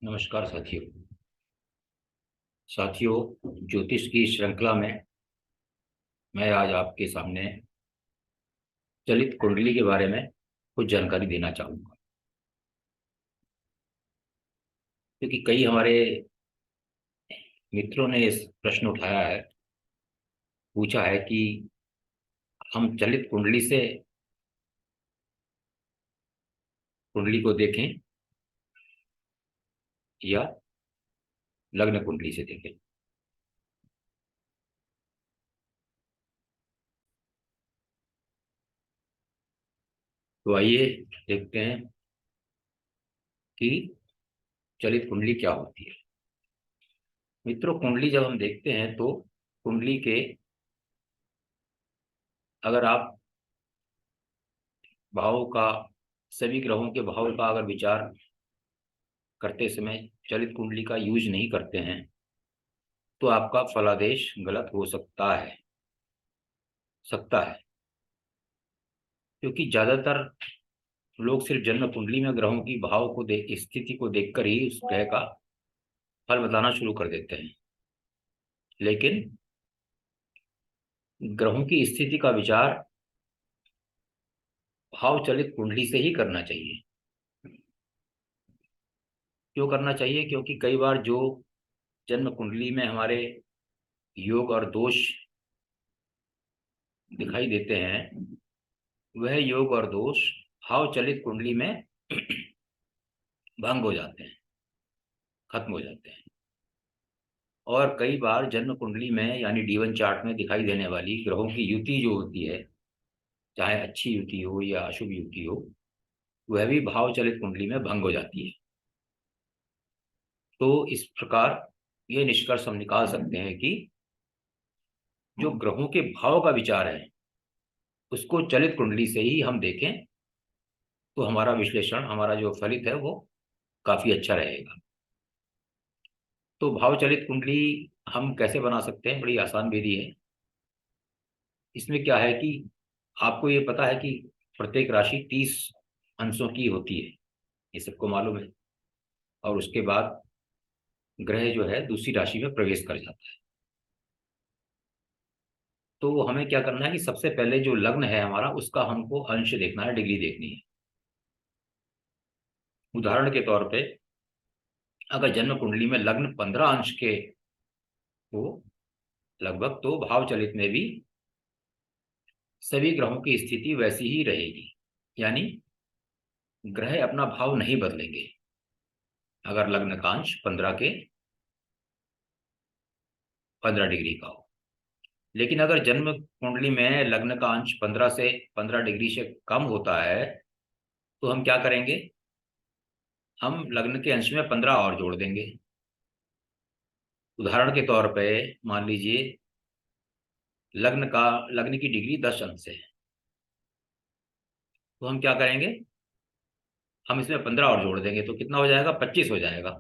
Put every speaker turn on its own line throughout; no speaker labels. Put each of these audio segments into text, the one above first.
नमस्कार साथियों ज्योतिष की श्रृंखला में मैं आज आपके सामने चलित कुंडली के बारे में कुछ जानकारी देना चाहूँगा। क्योंकि कई हमारे मित्रों ने इस प्रश्न उठाया है, पूछा है कि हम चलित कुंडली से कुंडली को देखें या लग्न कुंडली से देखें। तो आइए देखते हैं कि चलित कुंडली क्या होती है। मित्रों, कुंडली जब हम देखते हैं तो कुंडली के अगर आप भावों का, सभी ग्रहों के भाव का अगर विचार करते समय चलित कुंडली का यूज नहीं करते हैं तो आपका फलादेश गलत हो सकता है। क्योंकि ज्यादातर लोग सिर्फ जन्म कुंडली में ग्रहों की भाव को स्थिति को देखकर ही उस ग्रह का फल बताना शुरू कर देते हैं। लेकिन ग्रहों की स्थिति का विचार भाव चलित कुंडली से ही करना चाहिए। क्यों करना चाहिए? क्योंकि कई बार जो जन्म कुंडली में हमारे योग और दोष दिखाई देते हैं, वह योग और दोष भाव चलित कुंडली में भंग हो जाते हैं, खत्म हो जाते हैं। और कई बार जन्म कुंडली में यानी D1 चार्ट में दिखाई देने वाली ग्रहों की युति जो होती है, चाहे अच्छी युति हो या अशुभ युति हो, वह भी भाव चलित कुंडली में भंग हो जाती है। तो इस प्रकार ये निष्कर्ष हम निकाल सकते हैं कि जो ग्रहों के भाव का विचार है उसको चलित कुंडली से ही हम देखें तो हमारा विश्लेषण, हमारा जो फलित है वो काफी अच्छा रहेगा। तो भाव चलित कुंडली हम कैसे बना सकते हैं? बड़ी आसान विधि है। इसमें क्या है कि आपको ये पता है कि प्रत्येक राशि 30 अंशों की होती है, ये सबको मालूम है। और उसके बाद ग्रह जो है दूसरी राशि में प्रवेश कर जाता है। तो हमें क्या करना है कि सबसे पहले जो लग्न है हमारा, उसका हमको अंश देखना है, डिग्री देखनी है। उदाहरण के तौर पे अगर जन्म कुंडली में लग्न 15 अंश के हो लगभग, तो भाव चलित में भी सभी ग्रहों की स्थिति वैसी ही रहेगी। यानी ग्रह अपना भाव नहीं बदलेंगे अगर लग्न का अंश 15 डिग्री का हो। लेकिन अगर जन्म कुंडली में लग्न का अंश 15 डिग्री से कम होता है तो हम क्या करेंगे? हम लग्न के अंश में 15 और जोड़ देंगे। उदाहरण के तौर पे मान लीजिए लग्न की डिग्री 10 अंश है, तो हम क्या करेंगे? हम इसमें 15 और जोड़ देंगे तो कितना हो जाएगा? 25 हो जाएगा।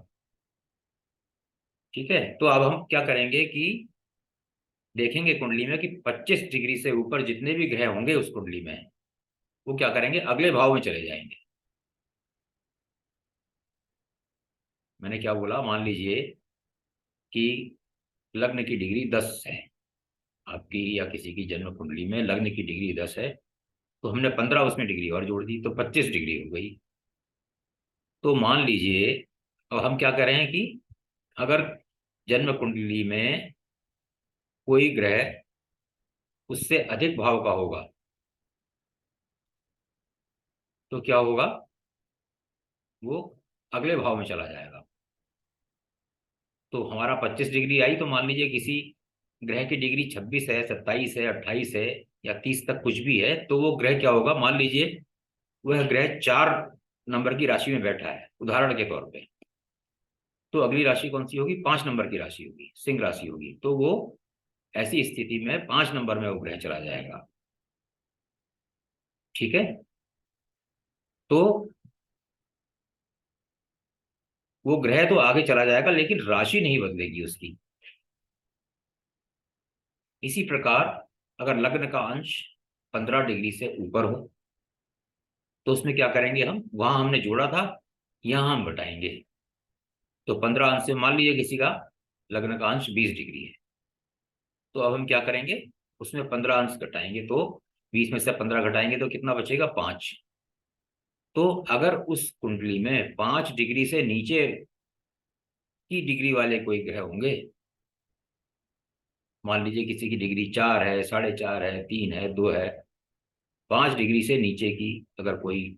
ठीक है। तो अब हम क्या करेंगे कि देखेंगे कुंडली में कि 25 डिग्री से ऊपर जितने भी ग्रह होंगे उस कुंडली में, वो क्या करेंगे? अगले भाव में चले जाएंगे। मैंने क्या बोला? मान लीजिए कि लग्न की डिग्री 10 है, आपकी या किसी की जन्म कुंडली में लग्न की डिग्री 10 है, तो हमने 15 उसमें डिग्री और जोड़ दी तो 25 डिग्री हो गई। तो मान लीजिए अब हम क्या कर रहे हैं कि अगर जन्म कुंडली में कोई ग्रह उससे अधिक भाव का होगा तो क्या होगा? वो अगले भाव में चला जाएगा। तो हमारा 25 डिग्री आई, तो मान लीजिए किसी ग्रह की डिग्री 26 है, 27 है, 28 है या 30 तक कुछ भी है, तो वो ग्रह क्या होगा? मान लीजिए वह ग्रह 4 नंबर की राशि में बैठा है उदाहरण के तौर पे, तो अगली राशि कौन सी होगी? 5 नंबर की राशि होगी, सिंह राशि होगी। तो वो ऐसी स्थिति में 5 नंबर में वो ग्रह चला जाएगा। ठीक है। तो वो ग्रह तो आगे चला जाएगा लेकिन राशि नहीं बदलेगी उसकी। इसी प्रकार अगर लग्न का अंश 15 डिग्री से ऊपर हो तो उसमें क्या करेंगे? हम वहां हमने जोड़ा था, यहां हम घटाएंगे। तो 15 अंश से मान लीजिए किसी का लग्न का अंश 20 डिग्री है, तो अब हम क्या करेंगे, उसमें 15 अंश घटाएंगे, तो 20 में से 15 घटाएंगे तो कितना बचेगा, 5। तो अगर उस कुंडली में 5 डिग्री से नीचे की डिग्री वाले कोई ग्रह होंगे, मान लीजिए किसी की डिग्री 4 है, 4.5 है, 3 है, 2 है, 5 डिग्री से नीचे की अगर कोई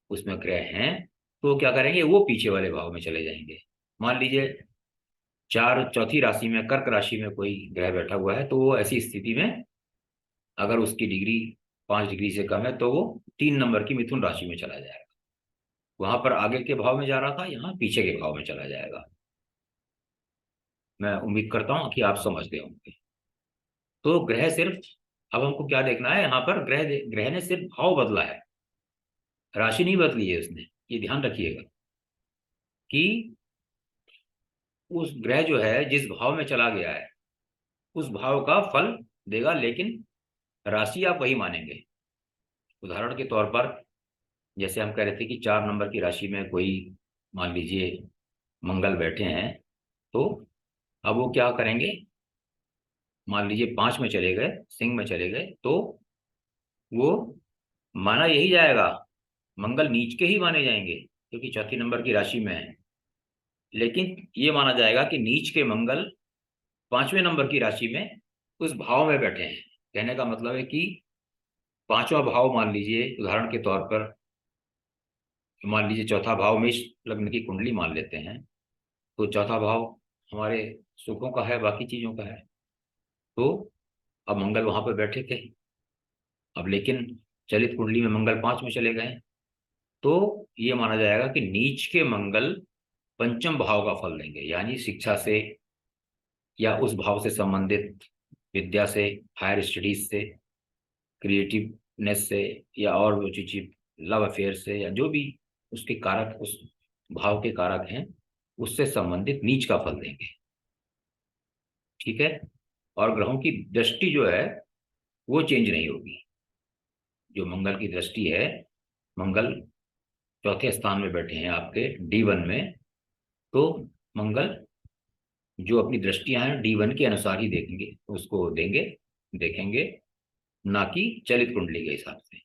उसमें ग्रह हैं, तो क्या करेंगे, वो पीछे वाले भाव में चले जाएंगे। मान लीजिए चौथी राशि में, कर्क राशि में कोई ग्रह बैठा हुआ है, तो वो ऐसी स्थिति में अगर उसकी डिग्री 5 डिग्री से कम है, तो वो 3 नंबर की मिथुन राशि में चला जाएगा। वहां पर आगे के भाव में जा रहा था, यहाँ पीछे के भाव में चला जाएगा। मैं उम्मीद करता हूं कि आप समझ गए होंगे। तो ग्रह सिर्फ, अब हमको क्या देखना है यहाँ पर, ग्रह ने सिर्फ भाव बदला है, राशि नहीं बदली है उसने। ये ध्यान रखिएगा कि उस ग्रह जो है जिस भाव में चला गया है उस भाव का फल देगा, लेकिन राशि आप वही मानेंगे। उदाहरण के तौर पर, जैसे हम कह रहे थे कि 4 नंबर की राशि में कोई, मान लीजिए मंगल बैठे हैं, तो अब वो क्या करेंगे, मान लीजिए 5 में चले गए, सिंह में चले गए, तो वो माना यही जाएगा, मंगल नीच के ही माने जाएंगे क्योंकि चौथी नंबर की राशि में है। लेकिन ये माना जाएगा कि नीच के मंगल 5वें नंबर की राशि में उस भाव में बैठे हैं। कहने का मतलब है कि 5वां भाव, मान लीजिए उदाहरण के तौर पर, मान लीजिए चौथा भाव मेष लग्न की कुंडली मान लेते हैं, तो चौथा भाव हमारे सुखों का है, बाकी चीजों का है। तो अब मंगल वहां पर बैठे थे, अब लेकिन चलित कुंडली में मंगल 5 में चले गए, तो ये माना जाएगा कि नीच के मंगल पंचम भाव का फल देंगे, यानी शिक्षा से या उस भाव से संबंधित विद्या से, हायर स्टडीज से, क्रिएटिवनेस से, या और वो चीज, लव अफेयर से, या जो भी उसके कारक, उस भाव के कारक हैं, उससे संबंधित नीच का फल देंगे। ठीक है। और ग्रहों की दृष्टि जो है वो चेंज नहीं होगी। जो मंगल की दृष्टि है, मंगल चौथे स्थान में बैठे हैं आपके D1 में, तो मंगल जो अपनी दृष्टियां हैं D1 के अनुसार ही देखेंगे, उसको देंगे, देखेंगे, ना कि चलित कुंडली के हिसाब से।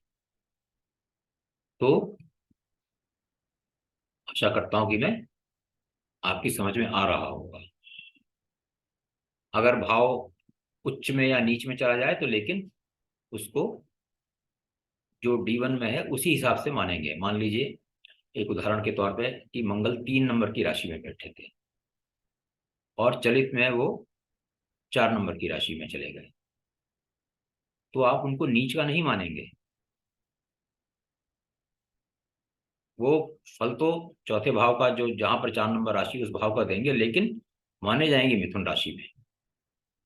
तो आशा करता हूं कि मैं आपकी समझ में आ रहा होगा। अगर भाव उच्च में या नीच में चला जाए तो लेकिन उसको जो D1 में है उसी हिसाब से मानेंगे। मान लीजिए एक उदाहरण के तौर पे कि मंगल 3 नंबर की राशि में बैठे थे और चलित में वो 4 नंबर की राशि में चले गए, तो आप उनको नीच का नहीं मानेंगे। वो फल तो चौथे भाव का, जो जहां पर 4 नंबर राशि उस भाव का देंगे, लेकिन माने जाएंगे मिथुन राशि में।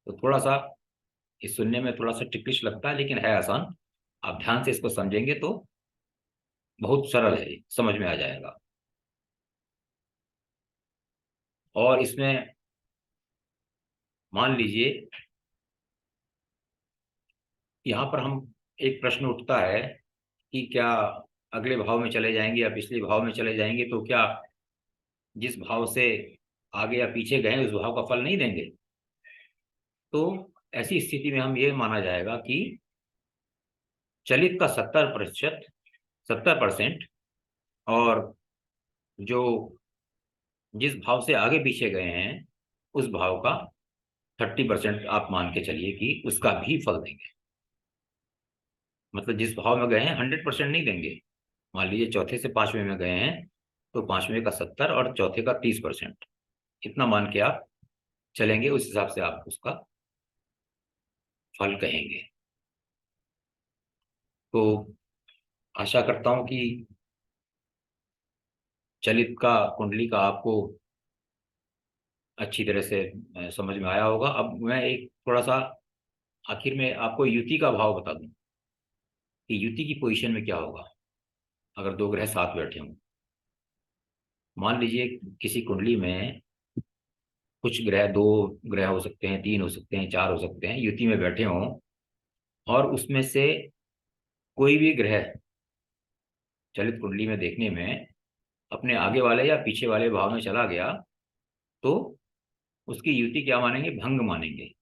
तो थोड़ा सा इस सुनने में थोड़ा सा टिपिश लगता है, लेकिन है आसान। आप ध्यान से इसको समझेंगे तो बहुत सरल है, समझ में आ जाएगा। और इसमें मान लीजिए यहाँ पर हम, एक प्रश्न उठता है कि क्या अगले भाव में चले जाएंगे या पिछले भाव में चले जाएंगे, तो क्या जिस भाव से आगे या पीछे गए उस भाव का फल नहीं देंगे। तो ऐसी स्थिति में हम ये माना जाएगा कि चलित का 70%, 70%, और जो जिस भाव से आगे पीछे गए हैं उस भाव का 30% आप मान के चलिए कि उसका भी फल देंगे। मतलब जिस भाव में गए हैं 100% नहीं देंगे। मान लीजिए चौथे से 5वें में गए हैं, तो 5वें का 70 और चौथे का 30%, इतना मान के आप चलेंगे, उस हिसाब से आप उसका फल कहेंगे। तो आशा करता हूं कि चलित का, कुंडली का आपको अच्छी तरह से समझ में आया होगा। अब मैं एक थोड़ा सा आखिर में आपको युति का भाव बता दूं कि युति की पोजीशन में क्या होगा अगर दो ग्रह साथ बैठे हों। मान लीजिए किसी कुंडली में कुछ ग्रह, 2 ग्रह हो सकते हैं, 3 हो सकते हैं, 4 हो सकते हैं, युति में बैठे हों, और उसमें से कोई भी ग्रह चलित कुंडली में देखने में अपने आगे वाले या पीछे वाले भाव में चला गया, तो उसकी युति क्या मानेंगे, भंग मानेंगे।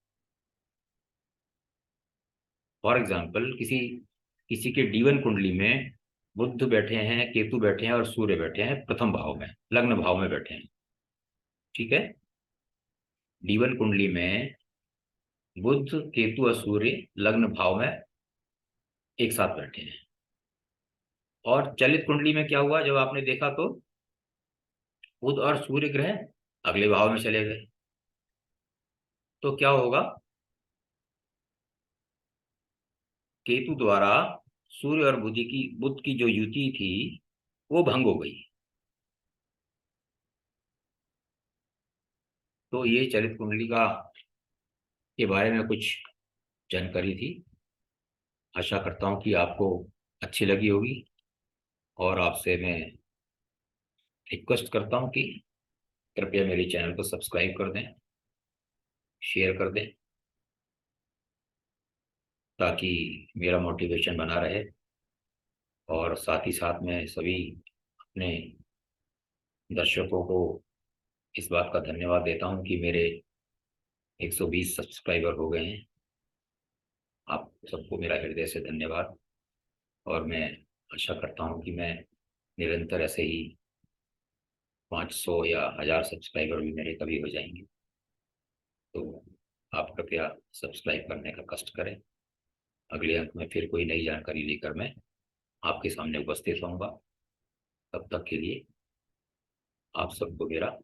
फॉर एग्जाम्पल किसी किसी के D1 कुंडली में बुध बैठे हैं, केतु बैठे हैं और सूर्य बैठे हैं प्रथम भाव में, लग्न भाव में बैठे हैं। ठीक है, D1 कुंडली में बुध, केतु और सूर्य लग्न भाव में एक साथ बैठे हैं। और चलित कुंडली में क्या हुआ, जब आपने देखा तो बुध और सूर्य ग्रह अगले भाव में चले गए। तो क्या होगा, केतु द्वारा सूर्य और बुध की जो युति थी वो भंग हो गई। तो ये चलित कुंडली का के बारे में कुछ जानकारी थी। आशा करता हूँ कि आपको अच्छी लगी होगी, और आपसे मैं रिक्वेस्ट करता हूँ कि कृपया मेरे चैनल को सब्सक्राइब कर दें, शेयर कर दें, ताकि मेरा मोटिवेशन बना रहे। और साथ ही साथ मैं सभी अपने दर्शकों को इस बात का धन्यवाद देता हूँ कि मेरे 120 सब्सक्राइबर हो गए हैं। आप सबको मेरा हृदय से धन्यवाद। और मैं आशा करता हूँ कि मैं निरंतर ऐसे ही 500 या 1000 सब्सक्राइबर भी मेरे कभी हो जाएंगे। तो आप कृपया सब्सक्राइब करने का कष्ट करें। अगले अंक में फिर कोई नई जानकारी लेकर मैं आपके सामने उपस्थित होऊंगा। तब तक के लिए आप सबको मेरा